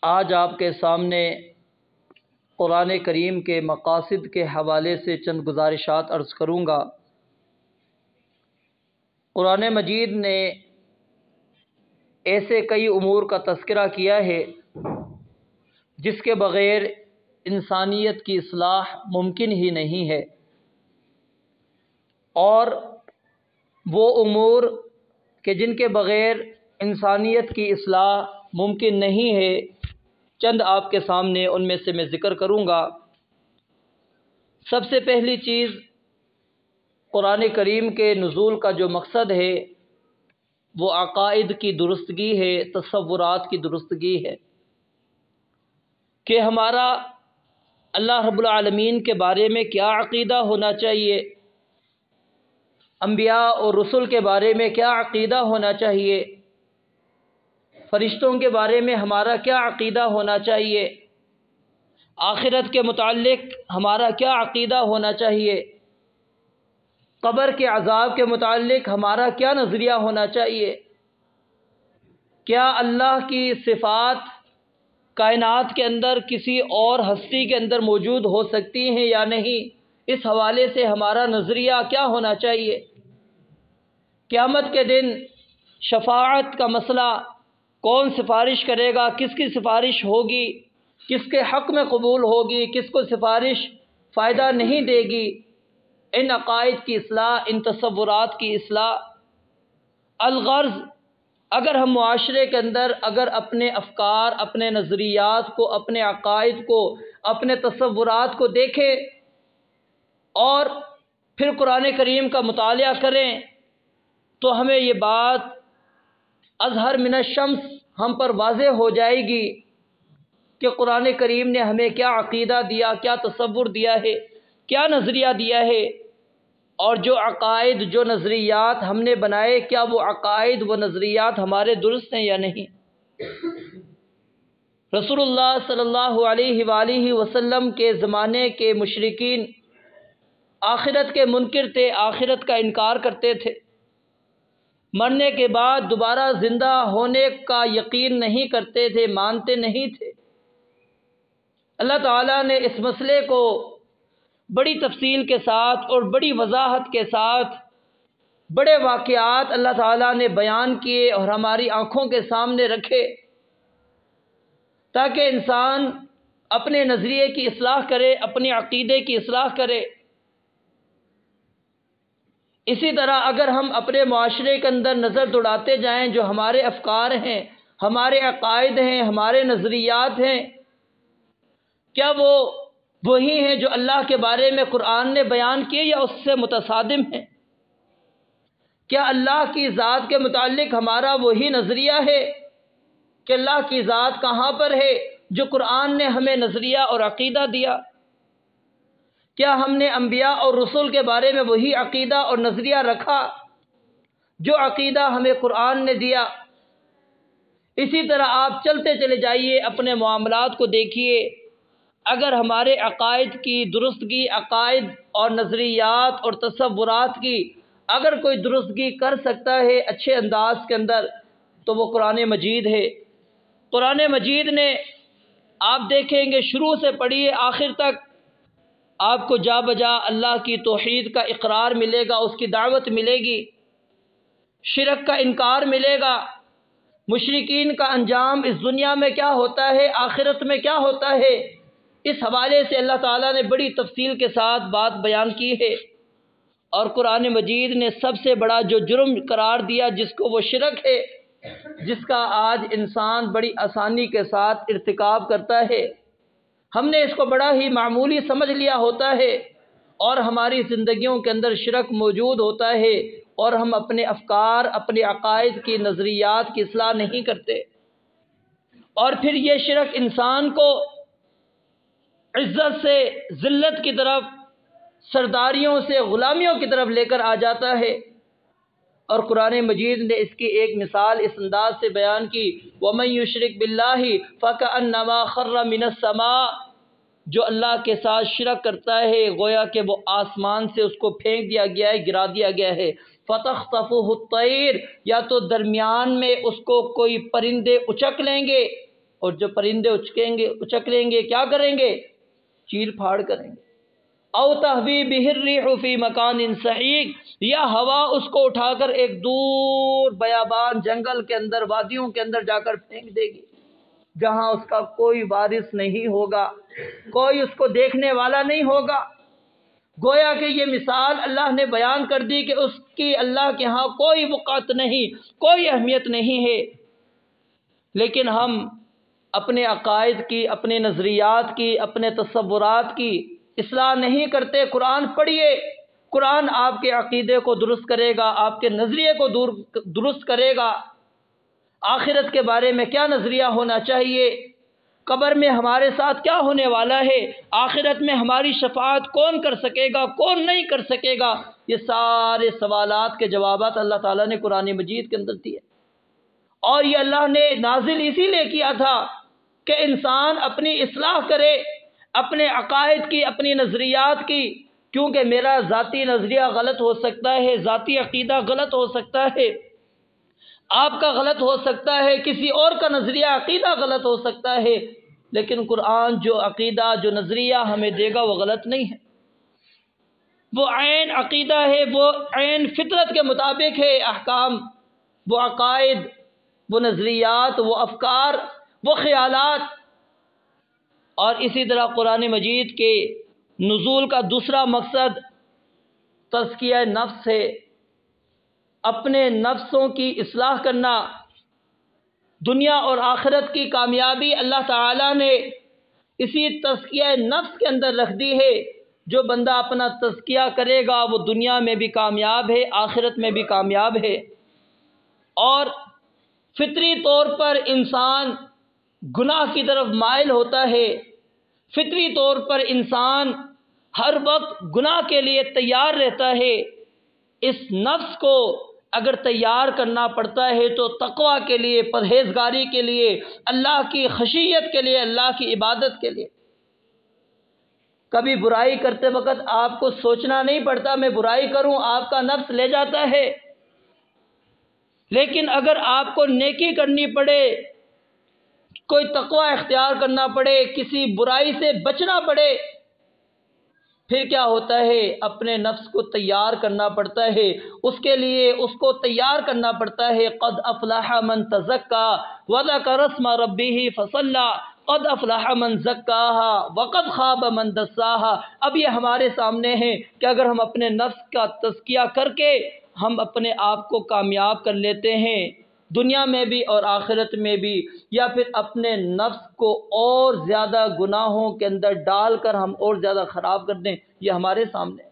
آج آپ کے سامنے قرآن کریم کے مقاصد کے حوالے سے چند گزارشات عرض کروں گا۔ قرآن مجید نے ایسے کئی امور کا تذکرہ کیا ہے جس کے بغیر انسانیت کی اصلاح ممکن ہی نہیں ہے، اور وہ امور کہ جن کے بغیر انسانیت کی اصلاح ممکن نہیں ہے، چند آپ کے سامنے ان میں سے میں ذکر کروں گا۔ سب سے پہلی چیز، قرآن کریم کے نزول کا جو مقصد ہے وہ عقائد کی درستگی ہے، تصورات کی درستگی ہے، کہ ہمارا اللہ رب العالمین کے بارے میں کیا عقیدہ ہونا چاہیے، انبیاء اور رسل کے بارے میں کیا عقیدہ ہونا چاہیے، فرشتوں کے بارے میں ہمارا کیا عقیدہ ہونا چاہیے، آخرت کے متعلق ہمارا کیا عقیدہ ہونا چاہیے، قبر کے عذاب کے متعلق ہمارا کیا نظریہ ہونا چاہیے، کیا اللہ کی صفات کائنات کے اندر کسی اور ہستی کے اندر موجود ہو سکتی ہیں یا نہیں، اس حوالے سے ہمارا نظریہ کیا ہونا چاہیے، قیامت کے دن شفاعت کا مسئلہ، کون سفارش کرے گا، کس کی سفارش ہوگی، کس کے حق میں قبول ہوگی، کس کو سفارش فائدہ نہیں دے گی، ان عقائد کی اصلاح، ان تصورات کی اصلاح۔ الغرض، اگر ہم معاشرے کے اندر اگر اپنے افکار، اپنے نظریات کو، اپنے عقائد کو، اپنے تصورات کو دیکھیں اور پھر قرآن کریم کا مطالعہ کریں تو ہمیں یہ بات اظہر من الشمس ہم پر واضح ہو جائے گی کہ قرآن کریم نے ہمیں کیا عقیدہ دیا، کیا تصور دیا ہے، کیا نظریہ دیا ہے، اور جو عقائد، جو نظریات ہم نے بنائے، کیا وہ عقائد، وہ نظریات ہمارے درست ہیں یا نہیں۔ رسول اللہ صلی اللہ علیہ وآلہ وسلم کے زمانے کے مشرکین آخرت کے منکر تھے، آخرت کا انکار کرتے تھے، مرنے کے بعد دوبارہ زندہ ہونے کا یقین نہیں کرتے تھے، مانتے نہیں تھے۔ اللہ تعالیٰ نے اس مسئلے کو بڑی تفصیل کے ساتھ اور بڑی وضاحت کے ساتھ، بڑے واقعات اللہ تعالیٰ نے بیان کیے اور ہماری آنکھوں کے سامنے رکھے تاکہ انسان اپنے نظریے کی اصلاح کرے، اپنے عقیدے کی اصلاح کرے۔ اسی طرح اگر ہم اپنے معاشرے کے اندر نظر دوڑاتے جائیں، جو ہمارے افکار ہیں، ہمارے عقائد ہیں، ہمارے نظریات ہیں، کیا وہ وہی ہیں جو اللہ کے بارے میں قرآن نے بیان کیے یا اس سے متصادم ہیں؟ کیا اللہ کی ذات کے متعلق ہمارا وہی نظریہ ہے کہ اللہ کی ذات کہاں پر ہے جو قرآن نے ہمیں نظریہ اور عقیدہ دیا؟ کیا ہم نے انبیاء اور رسول کے بارے میں وہی عقیدہ اور نظریہ رکھا جو عقیدہ ہمیں قرآن نے دیا؟ اسی طرح آپ چلتے چلے جائیے، اپنے معاملات کو دیکھیے، اگر ہمارے عقائد کی درستگی، عقائد اور نظریات اور تصورات کی اگر کوئی درستگی کر سکتا ہے اچھے انداز کے اندر تو وہ قرآن مجید ہے۔ قرآن مجید نے آپ دیکھیں گے شروع سے پڑھیے آخر تک آپ کو جا بجا اللہ کی توحید کا اقرار ملے گا، اس کی دعوت ملے گی، شرک کا انکار ملے گا، مشرکین کا انجام اس دنیا میں کیا ہوتا ہے، آخرت میں کیا ہوتا ہے، اس حوالے سے اللہ تعالیٰ نے بڑی تفصیل کے ساتھ بات بیان کی ہے۔ اور قرآن مجید نے سب سے بڑا جو جرم قرار دیا جس کو وہ شرک ہے، جس کا آج انسان بڑی آسانی کے ساتھ ارتکاب کرتا ہے، ہم نے اس کو بڑا ہی معمولی سمجھ لیا ہوتا ہے اور ہماری زندگیوں کے اندر شرک موجود ہوتا ہے اور ہم اپنے افکار، اپنے عقائد کی نظریات کی اصلاح نہیں کرتے، اور پھر یہ شرک انسان کو عزت سے ذلت کی طرف، سرداریوں سے غلامیوں کی طرف لے کر آ جاتا ہے۔ اور قرآن مجید نے اس کی ایک مثال اس انداز سے بیان کی، وَمَن يُشْرِكْ بِاللَّهِ فَكَأَنَّمَا خَرَّ مِنَ السَّمَاءِ، جو اللہ کے ساتھ شرک کرتا ہے گویا کہ وہ آسمان سے اس کو پھینک دیا گیا ہے، گرا دیا گیا ہے، فَتَخْطَفُهُ الطَّيْرُ، یا تو درمیان میں اس کو کوئی پرندے اچک لیں گے، اور جو پرندے اچک لیں گے کیا کریں گے؟ چیر پھاڑ کریں گے۔ او تہوی بہ الریح فی مکان سحیق، یا ہوا اس کو اٹھا کر ایک دور بیابان جنگل کے اندر، وادیوں کے اندر جا کر پھینک دے گی، جہاں اس کا کوئی وارث نہیں ہوگا، کوئی اس کو دیکھنے والا نہیں ہوگا۔ گویا کہ یہ مثال اللہ نے بیان کر دی کہ اس کی اللہ کے ہاں کوئی وقعت نہیں، کوئی اہمیت نہیں ہے۔ لیکن ہم اپنے عقائد کی، اپنے نظریات کی، اپنے تصورات کی اصلاح نہیں کرتے۔ قرآن پڑھیے، قرآن آپ کے عقیدے کو درست کرے گا، آپ کے نظریے کو درست کرے گا۔ آخرت کے بارے میں کیا نظریہ ہونا چاہیے، قبر میں ہمارے ساتھ کیا ہونے والا ہے، آخرت میں ہماری شفاعت کون کر سکے گا، کون نہیں کر سکے گا، یہ سارے سوالات کے جوابات اللہ تعالیٰ نے قرآن مجید کے اندر دیے۔ اور یہ اللہ نے نازل اسی لیے کیا تھا کہ انسان اپنی اصلاح کرے، اپنے عقائد کی، اپنی نظریات کی، کیونکہ میرا ذاتی نظریہ غلط ہو سکتا ہے، ذاتی عقیدہ غلط ہو سکتا ہے، آپ کا غلط ہو سکتا ہے، کسی اور کا نظریہ عقیدہ غلط ہو سکتا ہے، لیکن قرآن جو عقیدہ، جو نظریہ ہمیں دے گا وہ غلط نہیں ہے، وہ عین عقیدہ ہے، وہ عین فطرت کے مطابق ہے۔ احکام، وہ عقائد، وہ نظریات، وہ افکار، وہ خیالات۔ اور اسی طرح قرآن مجید کے نزول کا دوسرا مقصد تزکیہ نفس ہے، اپنے نفسوں کی اصلاح کرنا۔ دنیا اور آخرت کی کامیابی اللہ تعالیٰ نے اسی تزکیہ نفس کے اندر رکھ دی ہے۔ جو بندہ اپنا تزکیہ کرے گا وہ دنیا میں بھی کامیاب ہے، آخرت میں بھی کامیاب ہے۔ اور فطری طور پر انسان گناہ کی طرف مائل ہوتا ہے، فطری طور پر انسان ہر وقت گناہ کے لیے تیار رہتا ہے۔ اس نفس کو اگر تیار کرنا پڑتا ہے تو تقویٰ کے لیے، پرہیزگاری کے لیے، اللہ کی خشیت کے لیے، اللہ کی عبادت کے لیے۔ کبھی برائی کرتے وقت آپ کو سوچنا نہیں پڑتا میں برائی کروں، آپ کا نفس لے جاتا ہے۔ لیکن اگر آپ کو نیکی کرنی پڑے، کوئی تقویٰ اختیار کرنا پڑے، کسی برائی سے بچنا پڑے، پھر کیا ہوتا ہے؟ اپنے نفس کو تیار کرنا پڑتا ہے، اس کے لیے اس کو تیار کرنا پڑتا ہے۔ قد افلح من تزکا وذکر اسم ربہ فصلی، قد افلح من زکاہا وقد خاب من دساہا۔ اب یہ ہمارے سامنے ہے کہ اگر ہم اپنے نفس کا تزکیہ کر کے ہم اپنے آپ کو کامیاب کر لیتے ہیں دنیا میں بھی اور آخرت میں بھی، یا پھر اپنے نفس کو اور زیادہ گناہوں کے اندر ڈال کر ہم اور زیادہ خراب کر دیں، یہ ہمارے سامنے ہے۔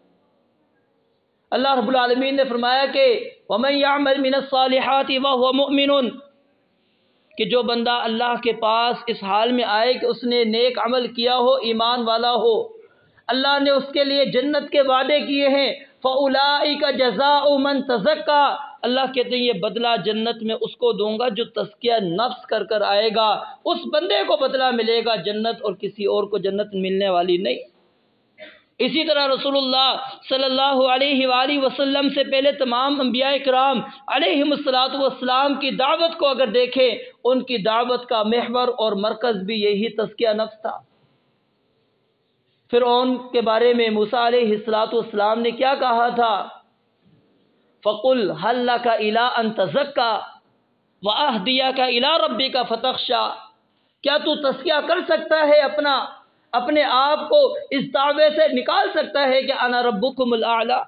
اللہ رب العالمین نے فرمایا کہ وَمَن يَعْمَلْ مِنَ الصَّالِحَاتِ وَهُوَ مُؤْمِنٌ، کہ جو بندہ اللہ کے پاس اس حال میں آئے کہ اس نے نیک عمل کیا ہو، ایمان والا ہو، اللہ نے اس کے لیے جنت کے وعدے کیے ہیں۔ فَأُولَٰئِكَ جَزَاءُ مَن تَزَكَّىٰ، اللہ کہتے ہیں یہ بدلہ جنت میں اس کو دوں گا جو تزکیہ نفس کر کر آئے گا، اس بندے کو بدلہ ملے گا جنت، اور کسی اور کو جنت ملنے والی نہیں۔ اسی طرح رسول اللہ صلی اللہ علیہ وآلہ وسلم سے پہلے تمام انبیاء کرام علیہم الصلوۃ کی دعوت کو اگر دیکھیں، ان کی دعوت کا محور اور مرکز بھی یہی تزکیہ نفس تھا۔ فرعون کے بارے میں موسیٰ علیہ السلام نے کیا کہا تھا؟ فَقُلْ هَلْ لَكَ إِلَىٰ أَن تَزَكَّىٰ وَأَهْدِيَكَ إِلَىٰ رَبِّكَ فَتَخْشَىٰ، کیا تو تزکیہ کر سکتا ہے، اپنے آپ کو اس دعوے سے نکال سکتا ہے کہ انا ربکم الاعلی؟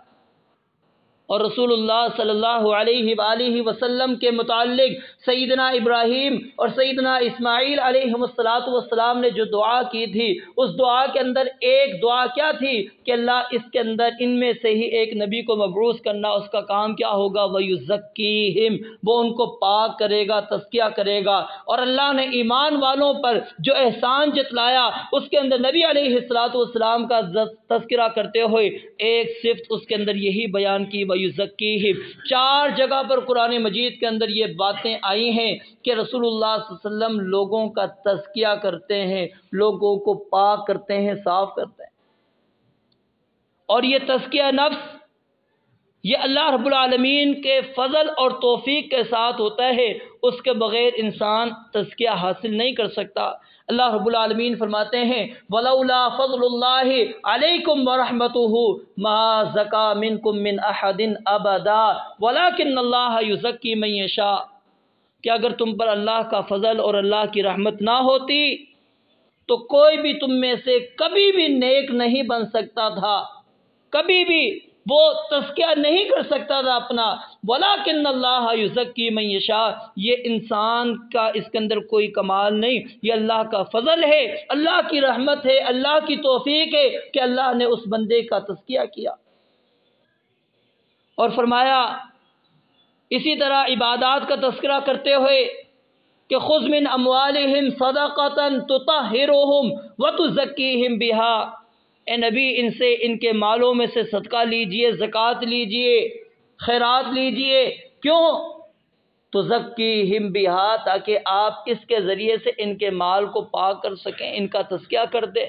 اور رسول اللہ صلی اللہ علیہ وآلہ وسلم کے متعلق سیدنا ابراہیم اور سیدنا اسماعیل علیہم السلام نے جو دعا کی تھی، اس دعا کے اندر ایک دعا کیا تھی کہ اللہ اس کے اندر ان میں سے ہی ایک نبی کو مبعوث کرنا، اس کا کام کیا ہوگا؟ وَيُزَكِّيهِمْ، وہ ان کو پاک کرے گا، تزکیہ کرے گا۔ اور اللہ نے ایمان والوں پر جو احسان جتلایا اس کے اندر نبی علیہ السلام کا تذکرہ کرتے ہوئے ایک صفت اس کے اندر یہی بیان کی، وَيُزَكِّيهِمْ۔ 4 جگہ پر قرآن مجید کے اندر یہ باتیں آئی ہیں کہ رسول اللہ صلی اللہ علیہ وسلم لوگوں کا تزکیہ کرتے ہیں، لوگوں کو پاک کرتے ہیں، صاف کرتے ہیں۔ اور یہ تزکیہ نفس یہ اللہ رب العالمین کے فضل اور توفیق کے ساتھ ہوتا ہے، اس کے بغیر انسان تزکیہ حاصل نہیں کر سکتا۔ اللہ رب العالمین فرماتے ہیں وَلَوْلَا فَضْلُ اللَّهِ عَلَيْكُمْ وَرَحْمَتُهُ مَا زَكَىٰ مِنْكُمْ مِنْ أَحَدٍ أَبَدًا وَلَٰكِنَّ اللَّهَ يُزَكِّي مَن يَشَاءُ۔ کہ اگر تم پر اللہ کا فضل اور اللہ کی رحمت نہ ہوتی تو کوئی بھی تم میں سے کبھی بھی نیک نہیں بن سکتا تھا، کبھی بھی وہ تزکیہ نہیں کر سکتا تھا اپنا۔ وَلَٰكِنَّ اللَّهَ يُزَكِّي مَن يَشَاءُ، یہ انسان کا اس کے اندر کوئی کمال نہیں، یہ اللہ کا فضل ہے، اللہ کی رحمت ہے، اللہ کی توفیق ہے کہ اللہ نے اس بندے کا تزکیہ کیا۔ اور فرمایا اسی طرح عبادات کا تذکرہ کرتے ہوئے کہ خُذْ مِنْ أَمْوَالِهِمْ صَدَقَةً تُطَهِّرُهُمْ وَتُزَكِّيهِمْ بِهَا، اے نبی ان سے ان کے مالوں میں سے صدقہ لیجئے، زکوٰۃ لیجئے، خیرات لیجئے۔ کیوں؟ تُزَكِّيهِمْ بِهَا، تاکہ آپ اس کے ذریعے سے ان کے مال کو پاک کر سکیں، ان کا تزکیہ کر دیں۔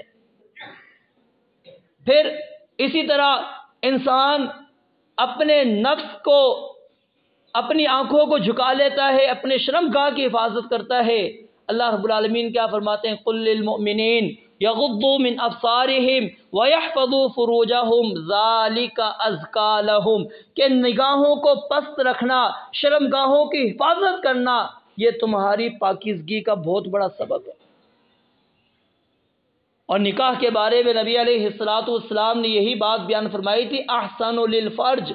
پھر اسی طرح انسان اپنے نفس کو، اپنی آنکھوں کو جھکا لیتا ہے، اپنے شرمگاہ کی حفاظت کرتا ہے۔ اللہ رب العالمین کیا فرماتے ہیں قُل لِّلْمُؤْمِنِينَ يَغُضُّوا مِنْ أَبْصَارِهِمْ وَيَحْفَظُوا فُرُوجَهُمْ ذَلِكَ أَزْكَىٰ لَهُمْ، کہ نگاہوں کو پست رکھنا، شرمگاہوں کی حفاظت کرنا، یہ تمہاری پاکیزگی کا بہت بڑا سبب ہے۔ اور نکاح کے بارے میں نبی علیہ السلام نے یہی بات بیان فرمائی تھی احسن للفرج،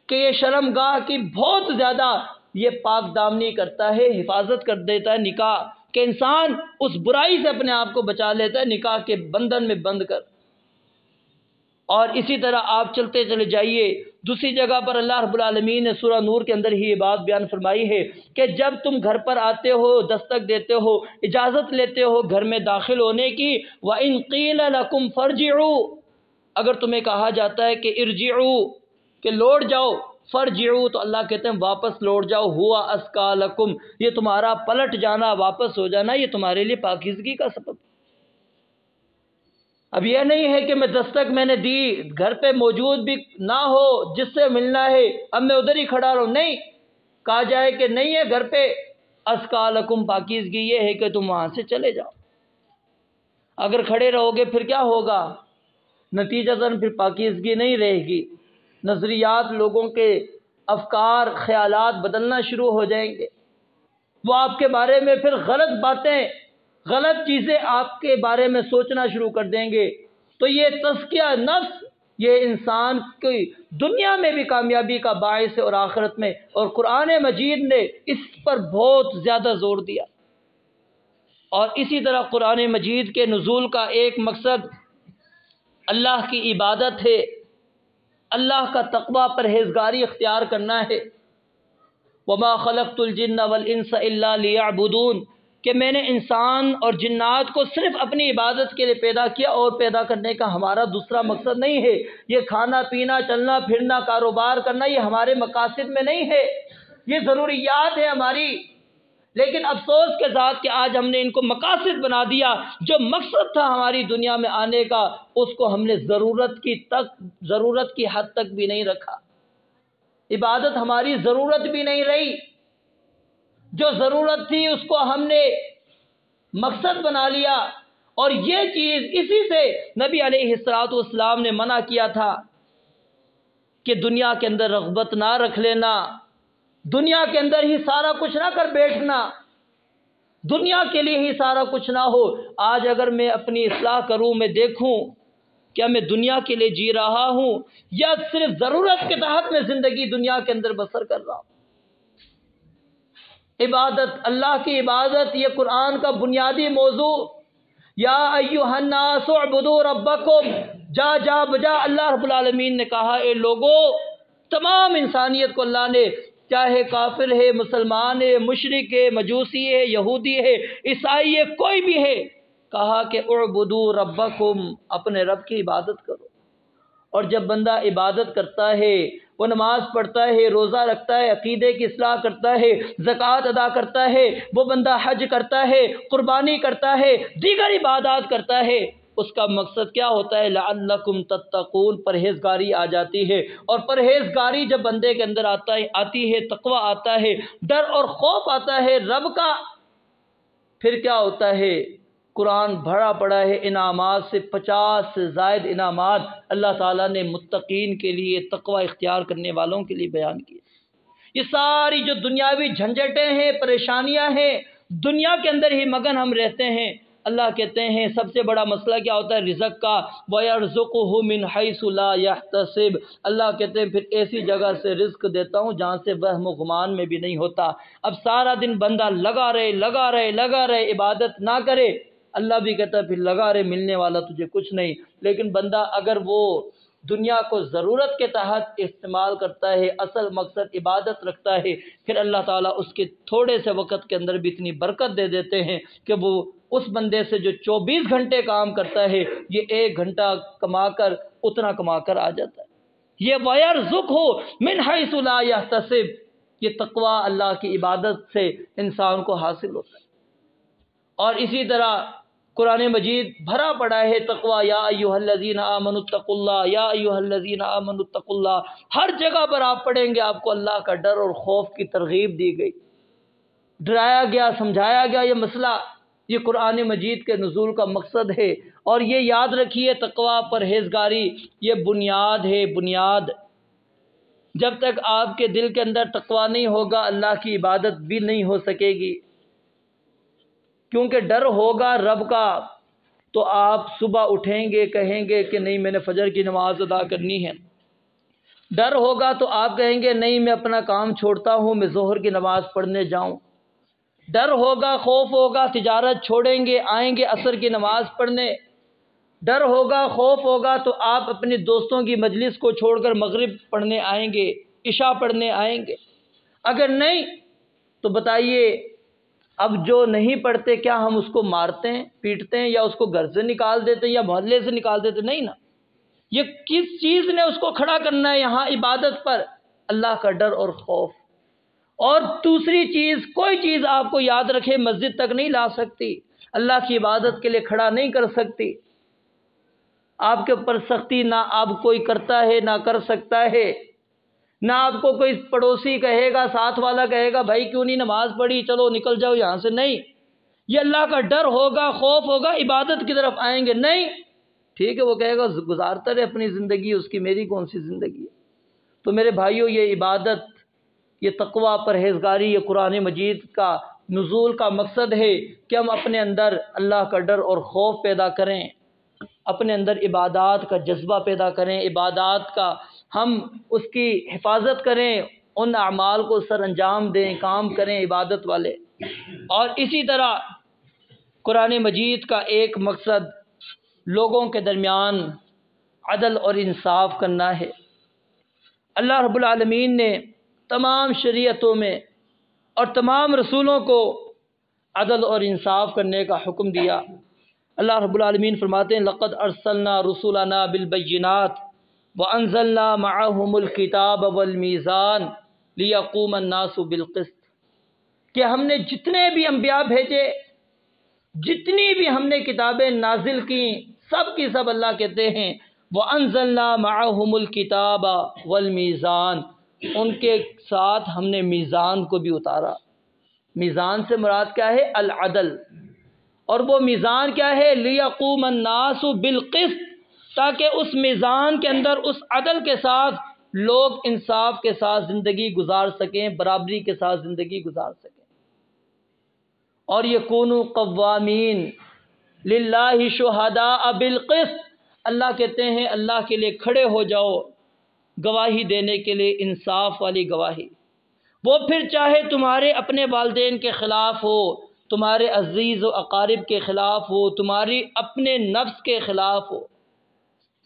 کہ یہ شرمگاہ کی بہت زیادہ یہ پاک دامنی کرتا ہے، حفاظت کر دیتا ہے نکاح، کہ انسان اس برائی سے اپنے آپ کو بچا لیتا ہے نکاح کے بندھن میں بندھ کر۔ اور اسی طرح آپ چلتے چلے جائیے، دوسری جگہ پر اللہ رب العالمین نے سورہ نور کے اندر ہی یہ بات بیان فرمائی ہے کہ جب تم گھر پر آتے ہو، دستک دیتے ہو، اجازت لیتے ہو گھر میں داخل ہونے کی، وَإِن قِيلَ لَكُمْ فَارْجِعُوا، اگر تمہیں کہا جاتا ہے کہ ارجعوا، کہ لوٹ جاؤ، فرجعوا تو اللہ کہتے ہیں واپس لوٹ جاؤ، ہوا ازکیٰ لکم، یہ تمہارا پلٹ جانا، واپس ہو جانا، یہ تمہارے لیے پاکیزگی کا سبب۔ اب یہ نہیں ہے کہ میں دستک میں نے دی، گھر پہ موجود بھی نہ ہو جس سے ملنا ہے، اب میں ادھر ہی کھڑا رہوں، نہیں، کہا جائے کہ نہیں ہے گھر پہ، ازکیٰ لکم، پاکیزگی یہ ہے کہ تم وہاں سے چلے جاؤ۔ اگر کھڑے رہو گے پھر کیا ہوگا؟ نتیجتاً پھر پاکیزگی نہیں رہے گی، نظریات، لوگوں کے افکار، خیالات بدلنا شروع ہو جائیں گے، وہ آپ کے بارے میں پھر غلط باتیں، غلط چیزیں آپ کے بارے میں سوچنا شروع کر دیں گے۔ تو یہ تزکیہ نفس، یہ انسان کی دنیا میں بھی کامیابی کا باعث ہے اور آخرت میں، اور قرآن مجید نے اس پر بہت زیادہ زور دیا۔ اور اسی طرح قرآن مجید کے نزول کا ایک مقصد اللہ کی عبادت ہے، اللہ کا تقوی پرہیزگاری اختیار کرنا ہے۔ وَمَا خَلَقْتُ الْجِنَّ وَالْإِنسَ إِلَّا لِيَعْبُدُونَ، کہ میں نے انسان اور جنات کو صرف اپنی عبادت کے لیے پیدا کیا، اور پیدا کرنے کا ہمارا دوسرا مقصد نہیں ہے۔ یہ کھانا پینا، چلنا پھرنا، کاروبار کرنا، یہ ہمارے مقاصد میں نہیں ہے، یہ ضروریات ہے ہماری، لیکن افسوس کے ساتھ کہ آج ہم نے ان کو مقاصد بنا دیا۔ جو مقصد تھا ہماری دنیا میں آنے کا، اس کو ہم نے ضرورت کی حد تک بھی نہیں رکھا۔ عبادت ہماری ضرورت بھی نہیں رہی، جو ضرورت تھی اس کو ہم نے مقصد بنا لیا۔ اور یہ چیز اسی سے نبی علیہ السلام نے منع کیا تھا کہ دنیا کے اندر رغبت نہ رکھ لینا، دنیا کے اندر ہی سارا کچھ نہ کر بیٹھنا، دنیا کے لیے ہی سارا کچھ نہ ہو۔ آج اگر میں اپنی اصلاح کروں، میں دیکھوں کیا میں دنیا کے لیے جی رہا ہوں یا صرف ضرورت کے تحت میں زندگی دنیا کے اندر بسر کر رہا ہوں۔ عبادت، اللہ کی عبادت، یہ قرآن کا بنیادی موضوع۔ یا ایھا الناس اعبدوا ربکم، جا بجا اللہ رب العالمین نے کہا اے لوگو، تمام انسانیت کو اللہ نے، چاہے کافر ہے، مسلمان ہے، مشرک ہے، مجوسی ہے، یہودی ہے، عیسائی ہے، کوئی بھی ہے، کہا کہ اعبدوا ربکم، اپنے رب کی عبادت کرو۔ اور جب بندہ عبادت کرتا ہے، وہ نماز پڑھتا ہے، روزہ رکھتا ہے، عقیدے کی اصلاح کرتا ہے، زکوٰۃ ادا کرتا ہے، وہ بندہ حج کرتا ہے، قربانی کرتا ہے، دیگر عبادات کرتا ہے، اس کا مقصد کیا ہوتا ہے؟ لعلکم تتقون، پرہیزگاری آ جاتی ہے، اور پرہیزگاری جب بندے کے اندر آتی ہے، تقوی آتا ہے، ڈر اور خوف آتا ہے رب کا، پھر کیا ہوتا ہے؟ قرآن بھرا پڑا ہے انعامات سے، 50 سے زائد انعامات اللہ تعالیٰ نے متقین کے لیے، تقوی اختیار کرنے والوں کے لیے بیان کیے۔ یہ ساری جو دنیاوی جھنجھٹیں ہیں، پریشانیاں ہیں، دنیا کے اندر ہی مگن ہم رہتے ہیں۔ اللہ کہتے ہیں سب سے بڑا مسئلہ کیا ہوتا ہے؟ رزق کا، وَيَرْزُقُهُ مِنْ حَيْثُ لَا يَحْتَسِبُ، اللہ کہتے ہیں پھر ایسی جگہ سے رزق دیتا ہوں جہاں سے وہم و گمان میں بھی نہیں ہوتا۔ اب سارا دن بندہ لگا رہے عبادت نہ کرے، اللہ بھی کہتا ہے پھر لگا رہے، ملنے والا تجھے کچھ نہیں۔ لیکن بندہ اگر وہ دنیا کو ضرورت کے تحت استعمال کرتا ہے، اصل مقصد عبادت رکھتا ہے، پھر اللہ تعالیٰ اس کے تھوڑے سے وقت کے اندر بھی اتنی برکت دے دیتے ہیں کہ وہ اس بندے سے جو 24 گھنٹے کام کرتا ہے، یہ 1 گھنٹہ کما کر اتنا کما کر آ جاتا ہے۔ یہ وَيَرْزُقْهُ مِنْ حَيْثُ لَا يَحْتَسِبُ، یہ تقوی اللہ کی عبادت سے انسان کو حاصل ہوتا ہے۔ اور اسی طرح قرآن مجید بھرا پڑا ہے تقوی، یا ایھا الذین آمنوا اتقوا اللہ، یا ایھا الذین آمنوا اتقوا اللہ، ہر جگہ پر آپ پڑھیں گے آپ کو اللہ کا ڈر اور خوف کی ترغیب دی گئی، ڈرایا گیا، سمجھایا گیا۔ یہ مسئلہ، یہ قرآن مجید کے نزول کا مقصد ہے، اور یہ یاد رکھیے تقوی، پرہیزگاری، یہ بنیاد ہے، بنیاد۔ جب تک آپ کے دل کے اندر تقوی نہیں ہوگا، اللہ کی عبادت بھی نہیں ہو سکے گی، کیونکہ ڈر ہوگا رب کا تو آپ صبح اٹھیں گے، کہیں گے کہ نہیں میں نے فجر کی نماز ادا کرنی ہے۔ ڈر ہوگا تو آپ کہیں گے نہیں میں اپنا کام چھوڑتا ہوں، میں ظہر کی نماز پڑھنے جاؤں۔ ڈر ہوگا، خوف ہوگا، تجارت چھوڑیں گے، آئیں گے عصر کی نماز پڑھنے۔ ڈر ہوگا، خوف ہوگا تو آپ اپنے دوستوں کی مجلس کو چھوڑ کر مغرب پڑھنے آئیں گے، عشاء پڑھنے آئیں گے۔ اگر نہیں تو بتائیے، اب جو نہیں پڑھتے کیا ہم اس کو مارتے ہیں، پیٹتے ہیں، یا اس کو گھر سے نکال دیتے ہیں، یا محلے سے نکال دیتے ہیں؟ نہیں نا۔ یہ کس چیز نے اس کو کھڑا کرنا ہے یہاں عبادت پر؟ اللہ کا ڈر اور خوف۔ اور دوسری چیز، کوئی چیز آپ کو یاد رکھے مسجد تک نہیں لا سکتی، اللہ کی عبادت کے لیے کھڑا نہیں کر سکتی۔ آپ کے اوپر سختی نہ آپ کوئی کرتا ہے نہ کر سکتا ہے، نہ آپ کو کوئی پڑوسی کہے گا، ساتھ والا کہے گا بھائی کیوں نہیں نماز پڑھی، چلو نکل جاؤ یہاں سے، نہیں۔ یہ اللہ کا ڈر ہوگا، خوف ہوگا، عبادت کی طرف آئیں گے، نہیں۔ ٹھیک ہے، وہ کہے گا گزارتا رہے اپنی زندگی، اس کی میری کون سی زندگی ہے۔ تو میرے بھائیوں، یہ عبادت، یہ تقوی، پرہیزگاری، یہ قرآن مجید کا نزول کا مقصد ہے کہ ہم اپنے اندر اللہ کا ڈر اور خوف پیدا کریں، اپنے اندر عبادات کا جذبہ پیدا کریں، عبادات کا ہم اس کی حفاظت کریں، ان اعمال کو سر انجام دیں، کام کریں عبادت والے۔ اور اسی طرح قرآن مجید کا ایک مقصد لوگوں کے درمیان عدل اور انصاف کرنا ہے۔ اللہ رب العالمین نے تمام شریعتوں میں اور تمام رسولوں کو عدل اور انصاف کرنے کا حکم دیا۔ اللہ رب العالمین فرماتے ہیں لقد ارسلنا رسولنا بالبینات وانزلنا معهم الکتاب والمیزان لیقوم الناس بالقسط، کہ ہم نے جتنے بھی انبیاء بھیجے، جتنی بھی ہم نے کتابیں نازل کی، سب کی سب اللہ کہتے ہیں وانزلنا معهم الکتاب والمیزان، ان کے ساتھ ہم نے میزان کو بھی اتارا۔ میزان سے مراد کیا ہے؟ العدل۔ اور وہ میزان کیا ہے؟ لیقوم الناس بالقسط، تاکہ اس میزان کے اندر، اس عدل کے ساتھ لوگ انصاف کے ساتھ زندگی گزار سکیں، برابری کے ساتھ زندگی گزار سکیں۔ اور یکونوا قوامین للہ شہداء بالقسط، اللہ کہتے ہیں اللہ کے لیے کھڑے ہو جاؤ گواہی دینے کے لیے، انصاف والی گواہی۔ وہ پھر چاہے تمہارے اپنے والدین کے خلاف ہو، تمہارے عزیز و اقارب کے خلاف ہو، تمہاری اپنے نفس کے خلاف ہو۔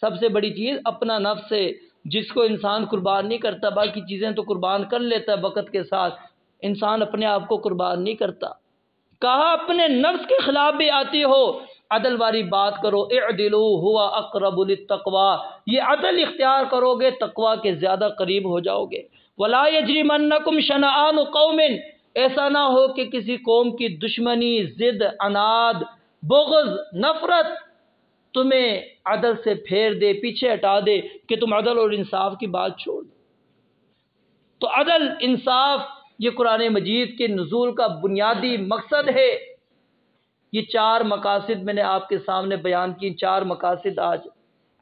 سب سے بڑی چیز اپنا نفس ہے، جس کو انسان قربان نہیں کرتا، باقی چیزیں تو قربان کر لیتا ہے وقت کے ساتھ، انسان اپنے آپ کو قربان نہیں کرتا۔ کہا اپنے نفس کے خلاف بھی آتی ہو، عدل والی بات کرو، اعدلوا هو اقرب للتقوی، یہ عدل اختیار کرو گے تقوی کے زیادہ قریب ہو جاؤ گے۔ ولا یجرمنکم شنآن قوم، ایسا نہ ہو کہ کسی قوم کی دشمنی، ضد، عناد، بغض، نفرت تمہیں عدل سے پھیر دے، پیچھے ہٹا دے کہ تم عدل اور انصاف کی بات چھوڑ دو۔ تو عدل، انصاف، یہ قرآن مجید کے نزول کا بنیادی مقصد ہے۔ یہ 4 مقاصد میں نے آپ کے سامنے بیان کی، 4 مقاصد آج۔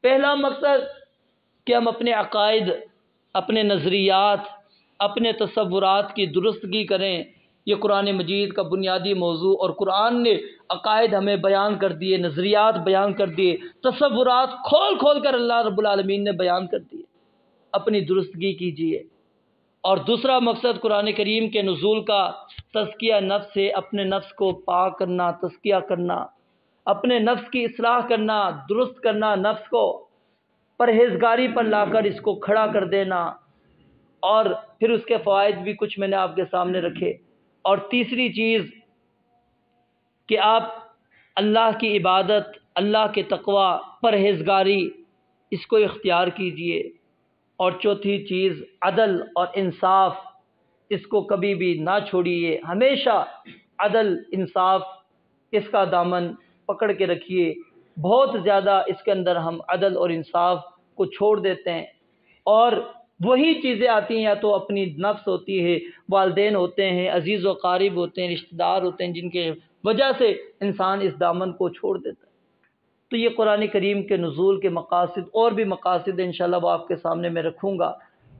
پہلا مقصد کہ ہم اپنے عقائد، اپنے نظریات، اپنے تصورات کی درستگی کریں۔ یہ قرآن مجید کا بنیادی موضوع، اور قرآن نے عقائد ہمیں بیان کر دیے، نظریات بیان کر دیے، تصورات کھول کھول کر اللہ رب العالمین نے بیان کر دیے۔ اپنی درستگی کیجیے۔ اور دوسرا مقصد قرآن کریم کے نزول کا تزکیہ نفس ہے، اپنے نفس کو پاک کرنا، تزکیہ کرنا، اپنے نفس کی اصلاح کرنا، درست کرنا، نفس کو پرہیزگاری پر لا کر اس کو کھڑا کر دینا، اور پھر اس کے فوائد بھی کچھ میں نے آپ کے سامنے رکھے۔ اور تیسری چیز کہ آپ اللہ کی عبادت، اللہ کے تقوی، پرہیزگاری، اس کو اختیار کیجئے۔ اور چوتھی چیز عدل اور انصاف، اس کو کبھی بھی نہ چھوڑیے، ہمیشہ عدل انصاف اس کا دامن پکڑ کے رکھیے۔ بہت زیادہ اس کے اندر ہم عدل اور انصاف کو چھوڑ دیتے ہیں، اور وہی چیزیں آتی ہیں، یا تو اپنی نفس ہوتی ہے، والدین ہوتے ہیں، عزیز و قارب ہوتے ہیں، رشتہ دار ہوتے ہیں، جن کے وجہ سے انسان اس دامن کو چھوڑ دیتا ہے۔ تو یہ قرآن کریم کے نزول کے مقاصد، اور بھی مقاصد انشاءاللہ وہ آپ کے سامنے میں رکھوں گا۔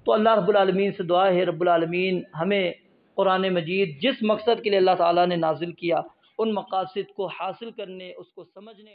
تو اللہ رب العالمین سے دعا ہے رب العالمین ہمیں قرآن مجید جس مقصد کے لیے اللہ تعالیٰ نے نازل کیا، ان مقاصد کو حاصل کرنے، اس کو سمجھنے